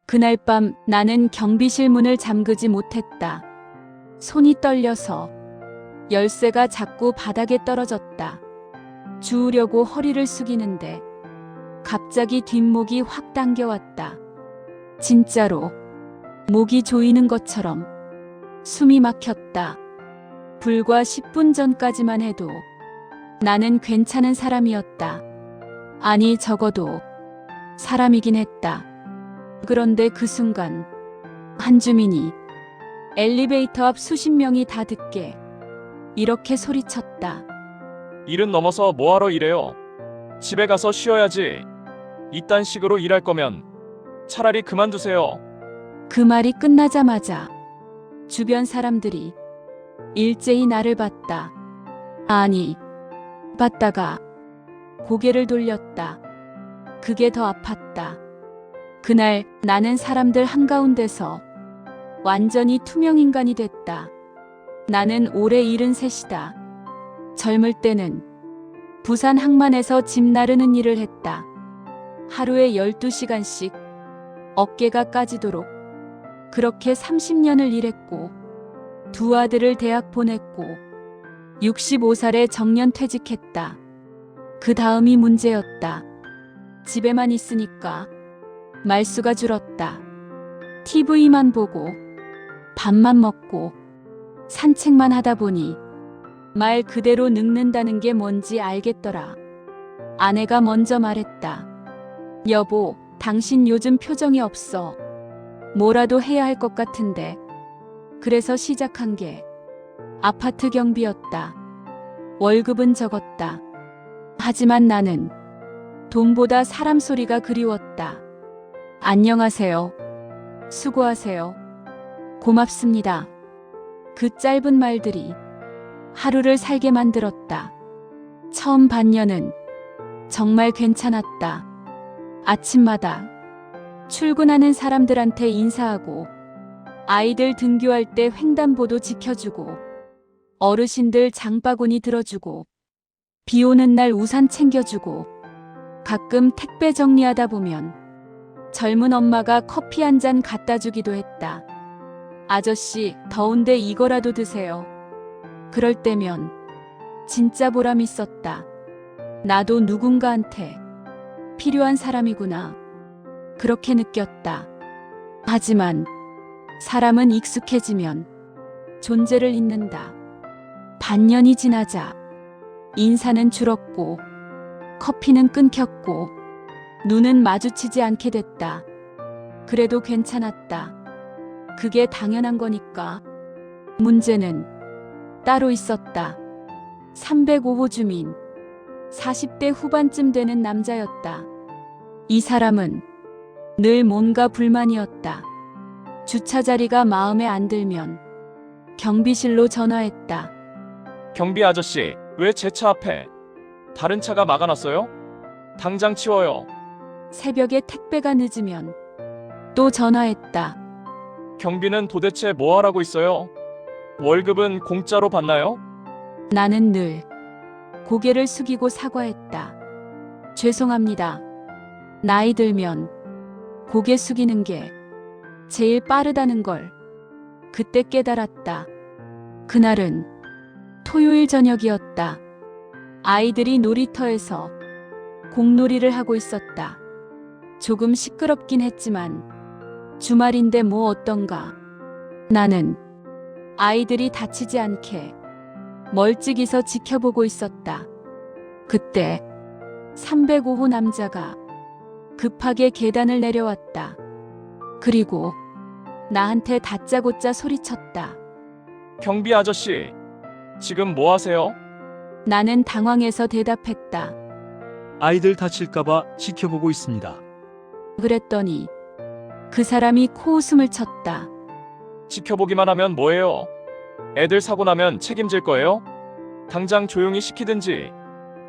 그날 밤 나는 경비실 문을 잠그지 못했다. 손이 떨려서 열쇠가 자꾸 바닥에 떨어졌다. 주우려고 허리를 숙이는데 갑자기 뒷목이 확 당겨왔다. 진짜로 목이 조이는 것처럼 숨이 막혔다. 불과 10분 전까지만 해도 나는 괜찮은 사람이었다. 아니, 적어도 사람이긴 했다. 그런데 그 순간 한 주민이 엘리베이터 앞 수십 명이 다 듣게 이렇게 소리쳤다. 일은 넘어서 뭐하러 일해요? 집에 가서 쉬어야지. 이딴 식으로 일할 거면 차라리 그만두세요. 그 말이 끝나자마자 주변 사람들이 일제히 나를 봤다. 아니, 봤다가 고개를 돌렸다. 그게 더 아팠다. 그날 나는 사람들 한가운데서 완전히 투명 인간이 됐다. 나는 올해 73이다. 젊을 때는 부산 항만에서 짐 나르는 일을 했다. 하루에 12시간씩 어깨가 까지도록 그렇게 30년을 일했고 두 아들을 대학 보냈고 65살에 정년퇴직했다. 그 다음이 문제였다. 집에만 있으니까 말수가 줄었다. TV만 보고 밥만 먹고 산책만 하다 보니 말 그대로 늙는다는 게 뭔지 알겠더라. 아내가 먼저 말했다. 여보, 당신 요즘 표정이 없어. 뭐라도 해야 할 것 같은데. 그래서 시작한 게 아파트 경비였다. 월급은 적었다. 하지만 나는 돈보다 사람 소리가 그리웠다. 안녕하세요. 수고하세요. 고맙습니다. 그 짧은 말들이 하루를 살게 만들었다. 처음 반년은 정말 괜찮았다. 아침마다 출근하는 사람들한테 인사하고 아이들 등교할 때 횡단보도 지켜주고 어르신들 장바구니 들어주고 비 오는 날 우산 챙겨주고 가끔 택배 정리하다 보면 젊은 엄마가 커피 한 잔 갖다 주기도 했다. 아저씨, 더운데 이거라도 드세요. 그럴 때면 진짜 보람 있었다. 나도 누군가한테 필요한 사람이구나. 그렇게 느꼈다. 하지만 사람은 익숙해지면 존재를 잊는다. 반년이 지나자 인사는 줄었고 커피는 끊겼고 눈은 마주치지 않게 됐다. 그래도 괜찮았다. 그게 당연한 거니까. 문제는 따로 있었다. 305호 주민, 40대 후반쯤 되는 남자였다. 이 사람은 늘 뭔가 불만이었다. 주차 자리가 마음에 안 들면 경비실로 전화했다. 경비 아저씨, 왜 제 차 앞에 다른 차가 막아놨어요? 당장 치워요. 새벽에 택배가 늦으면 또 전화했다. 경비는 도대체 뭐 하라고 있어요? 월급은 공짜로 받나요? 나는 늘 고개를 숙이고 사과했다. 죄송합니다. 나이 들면 고개 숙이는 게 제일 빠르다는 걸 그때 깨달았다. 그날은 토요일 저녁이었다. 아이들이 놀이터에서 공놀이를 하고 있었다. 조금 시끄럽긴 했지만 주말인데 뭐 어떤가. 나는 아이들이 다치지 않게 멀찍이서 지켜보고 있었다. 그때 305호 남자가 급하게 계단을 내려왔다. 그리고 나한테 다짜고짜 소리쳤다. 경비 아저씨, 지금 뭐 하세요? 나는 당황해서 대답했다. 아이들 다칠까봐 지켜보고 있습니다. 그랬더니 그 사람이 코웃음을 쳤다. 지켜보기만 하면 뭐해요? 애들 사고 나면 책임질 거예요? 당장 조용히 시키든지.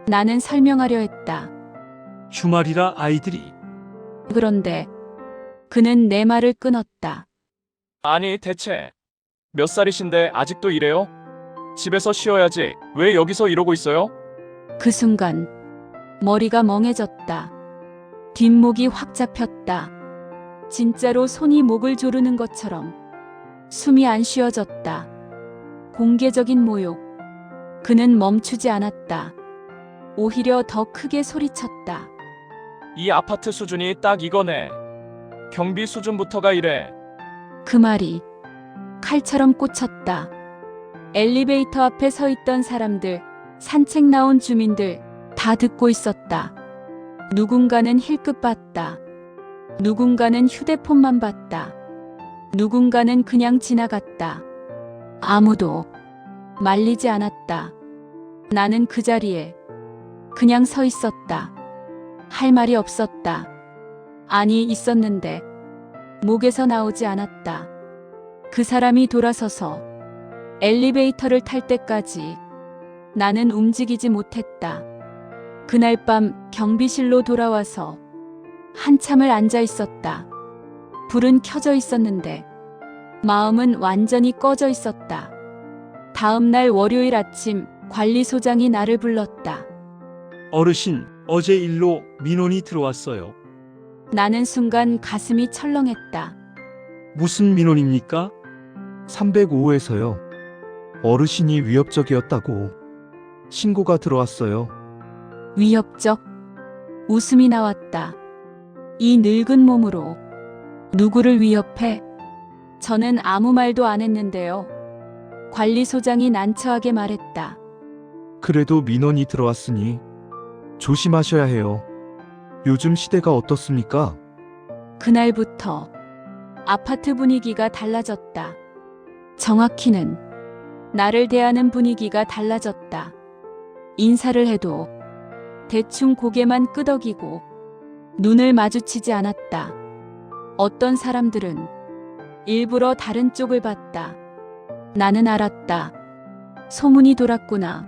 나는 설명하려 했다. 주말이라 아이들이. 그런데 그는 내 말을 끊었다. 아니, 대체 몇 살이신데 아직도 이래요? 집에서 쉬어야지. 왜 여기서 이러고 있어요? 그 순간 머리가 멍해졌다. 뒷목이 확 잡혔다. 진짜로 손이 목을 조르는 것처럼 숨이 안 쉬어졌다. 공개적인 모욕. 그는 멈추지 않았다. 오히려 더 크게 소리쳤다. 이 아파트 수준이 딱 이거네. 경비 수준부터가 이래. 그 말이 칼처럼 꽂혔다. 엘리베이터 앞에 서 있던 사람들, 산책 나온 주민들 다 듣고 있었다. 누군가는 힐끗 봤다. 누군가는 휴대폰만 봤다. 누군가는 그냥 지나갔다. 아무도 말리지 않았다. 나는 그 자리에 그냥 서 있었다. 할 말이 없었다. 아니, 있었는데 목에서 나오지 않았다. 그 사람이 돌아서서 엘리베이터를 탈 때까지 나는 움직이지 못했다. 그날 밤 경비실로 돌아와서 한참을 앉아 있었다. 불은 켜져 있었는데 마음은 완전히 꺼져 있었다. 다음 날 월요일 아침 관리소장이 나를 불렀다. 어르신, 어제 일로 민원이 들어왔어요. 나는 순간 가슴이 철렁했다. 무슨 민원입니까? 305호에서요. 어르신이 위협적이었다고 신고가 들어왔어요. 위협적. 웃음이 나왔다. 이 늙은 몸으로 누구를 위협해? 저는 아무 말도 안 했는데요. 관리소장이 난처하게 말했다. 그래도 민원이 들어왔으니 조심하셔야 해요. 요즘 시대가 어떻습니까? 그날부터 아파트 분위기가 달라졌다. 정확히는 나를 대하는 분위기가 달라졌다. 인사를 해도 대충 고개만 끄덕이고 눈을 마주치지 않았다. 어떤 사람들은 일부러 다른 쪽을 봤다. 나는 알았다. 소문이 돌았구나.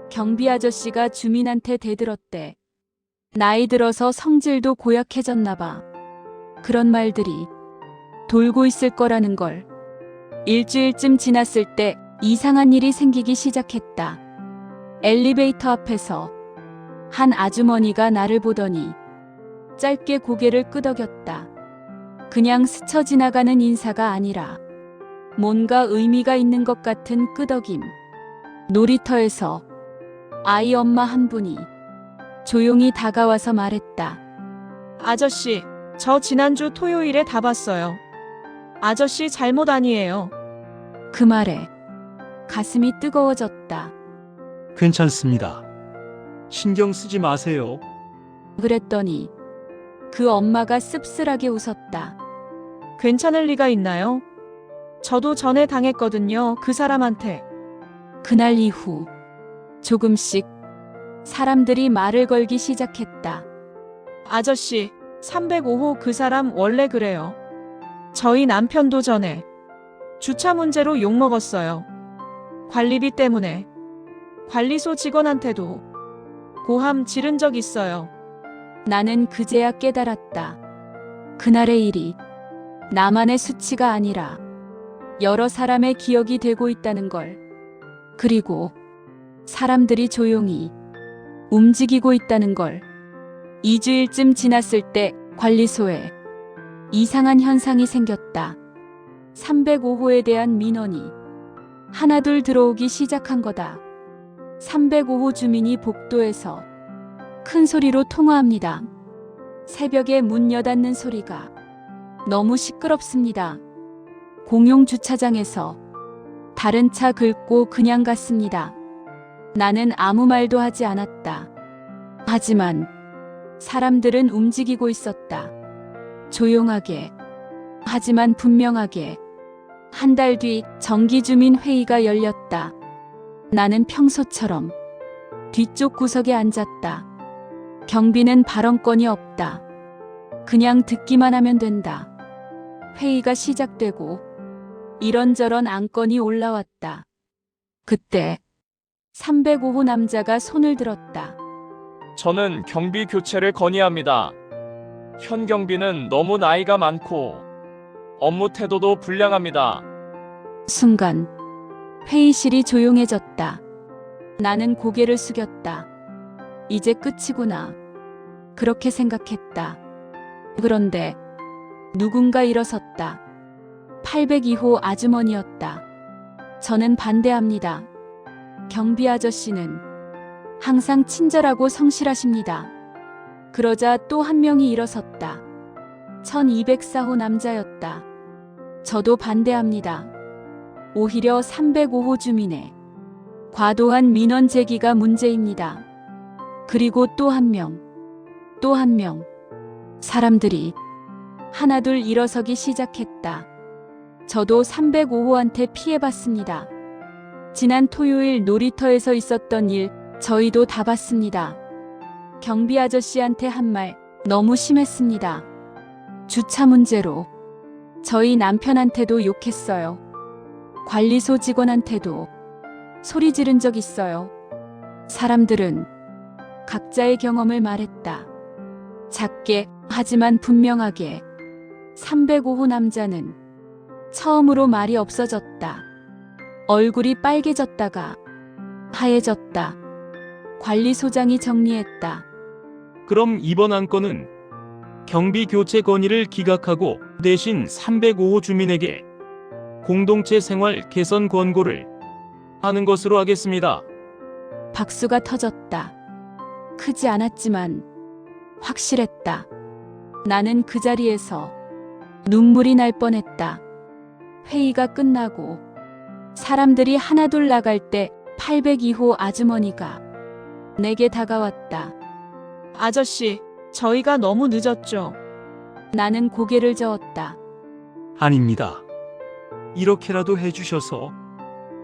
경비 아저씨가 주민한테 대들었대. 나이 들어서 성질도 고약해졌나 봐. 그런 말들이 돌고 있을 거라는 걸. 일주일쯤 지났을 때 이상한 일이 생기기 시작했다. 엘리베이터 앞에서 한 아주머니가 나를 보더니 짧게 고개를 끄덕였다. 그냥 스쳐 지나가는 인사가 아니라 뭔가 의미가 있는 것 같은 끄덕임. 놀이터에서 아이 엄마 한 분이 조용히 다가와서 말했다. 아저씨, 저 지난주 토요일에 다 봤어요. 아저씨 잘못 아니에요. 그 말에 가슴이 뜨거워졌다. 괜찮습니다. 신경 쓰지 마세요. 그랬더니 그 엄마가 씁쓸하게 웃었다. 괜찮을 리가 있나요? 저도 전에 당했거든요, 그 사람한테. 그날 이후 조금씩 사람들이 말을 걸기 시작했다. 아저씨, 305호 그 사람 원래 그래요. 저희 남편도 전에 주차 문제로 욕먹었어요. 관리비 때문에. 관리소 직원한테도 고함 지른 적 있어요. 나는 그제야 깨달았다. 그날의 일이 나만의 수치가 아니라 여러 사람의 기억이 되고 있다는 걸. 그리고 사람들이 조용히 움직이고 있다는 걸. 2주일쯤 지났을 때 관리소에 이상한 현상이 생겼다. 305호에 대한 민원이 하나둘 들어오기 시작한 거다. 305호 주민이 복도에서 큰 소리로 통화합니다. 새벽에 문 여닫는 소리가 너무 시끄럽습니다. 공용 주차장에서 다른 차 긁고 그냥 갔습니다. 나는 아무 말도 하지 않았다. 하지만 사람들은 움직이고 있었다. 조용하게, 하지만 분명하게. 한 달 뒤 정기주민 회의가 열렸다. 나는 평소처럼 뒤쪽 구석에 앉았다. 경비는 발언권이 없다. 그냥 듣기만 하면 된다. 회의가 시작되고 이런저런 안건이 올라왔다. 그때 305호 남자가 손을 들었다. 저는 경비 교체를 건의합니다. 현 경비는 너무 나이가 많고 업무 태도도 불량합니다. 순간 회의실이 조용해졌다. 나는 고개를 숙였다. 이제 끝이구나. 그렇게 생각했다. 그런데 누군가 일어섰다. 802호 아주머니였다. 저는 반대합니다. 경비 아저씨는 항상 친절하고 성실하십니다. 그러자 또 한 명이 일어섰다. 1204호 남자였다. 저도 반대합니다. 오히려 305호 주민의 과도한 민원 제기가 문제입니다. 그리고 또 한 명, 또 한 명. 사람들이 하나둘 일어서기 시작했다. 저도 305호한테 피해봤습니다. 지난 토요일 놀이터에서 있었던 일, 저희도 다 봤습니다. 경비 아저씨한테 한 말 너무 심했습니다. 주차 문제로 저희 남편한테도 욕했어요. 관리소 직원한테도 소리 지른 적 있어요. 사람들은 각자의 경험을 말했다. 작게 하지만 분명하게 305호 남자는 처음으로 말이 없어졌다. 얼굴이 빨개졌다가 하얘졌다. 관리소장이 정리했다. 그럼 이번 안건은 경비 교체 건의를 기각하고 대신 305호 주민에게 공동체 생활 개선 권고를 하는 것으로 하겠습니다. 박수가 터졌다. 크지 않았지만 확실했다. 나는 그 자리에서 눈물이 날 뻔했다. 회의가 끝나고 사람들이 하나둘 나갈 때 802호 아주머니가 내게 다가왔다. 아저씨, 저희가 너무 늦었죠. 나는 고개를 저었다. 아닙니다. 이렇게라도 해주셔서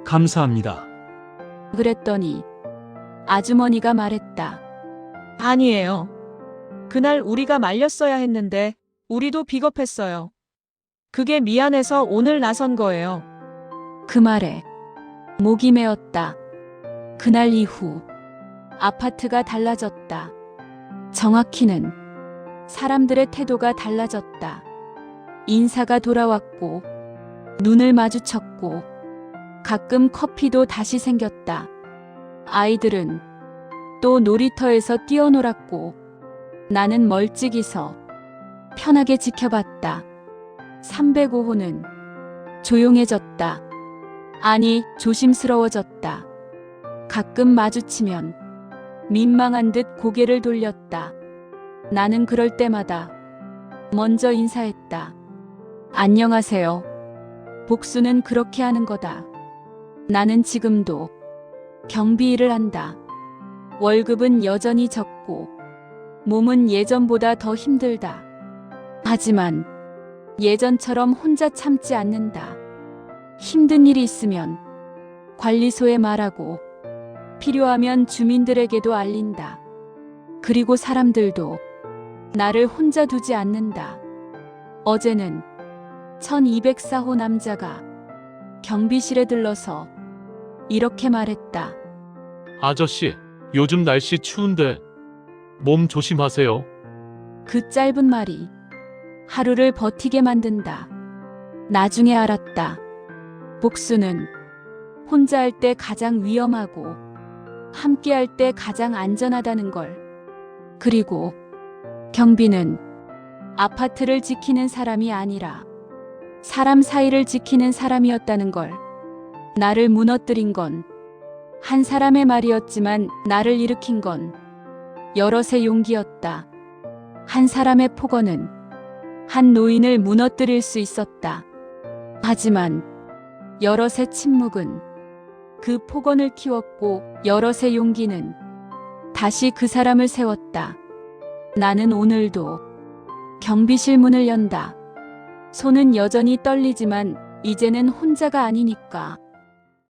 감사합니다. 그랬더니 아주머니가 말했다. 아니에요. 그날 우리가 말렸어야 했는데 우리도 비겁했어요. 그게 미안해서 오늘 나선 거예요. 그 말에 목이 메었다. 그날 이후 아파트가 달라졌다. 정확히는 사람들의 태도가 달라졌다. 인사가 돌아왔고 눈을 마주쳤고 가끔 커피도 다시 생겼다. 아이들은 또 놀이터에서 뛰어놀았고 나는 멀찍이 서 편하게 지켜봤다. 305호는 조용해졌다. 아니, 조심스러워졌다. 가끔 마주치면 민망한 듯 고개를 돌렸다. 나는 그럴 때마다 먼저 인사했다. 안녕하세요. 복수는 그렇게 하는 거다. 나는 지금도 경비 일을 한다. 월급은 여전히 적고 몸은 예전보다 더 힘들다. 하지만 예전처럼 혼자 참지 않는다. 힘든 일이 있으면 관리소에 말하고 필요하면 주민들에게도 알린다. 그리고 사람들도 나를 혼자 두지 않는다. 어제는 1204호 남자가 경비실에 들러서 이렇게 말했다. 아저씨, 요즘 날씨 추운데 몸 조심하세요. 그 짧은 말이 하루를 버티게 만든다. 나중에 알았다. 복수는 혼자 할 때 가장 위험하고 함께 할 때 가장 안전하다는 걸. 그리고 경비는 아파트를 지키는 사람이 아니라 사람 사이를 지키는 사람이었다는 걸. 나를 무너뜨린 건 한 사람의 말이었지만 나를 일으킨 건 여럿의 용기였다. 한 사람의 폭언은 한 노인을 무너뜨릴 수 있었다. 하지만 여럿의 침묵은 그 폭언을 키웠고 여럿의 용기는 다시 그 사람을 세웠다. 나는 오늘도 경비실 문을 연다. 손은 여전히 떨리지만 이제는 혼자가 아니니까.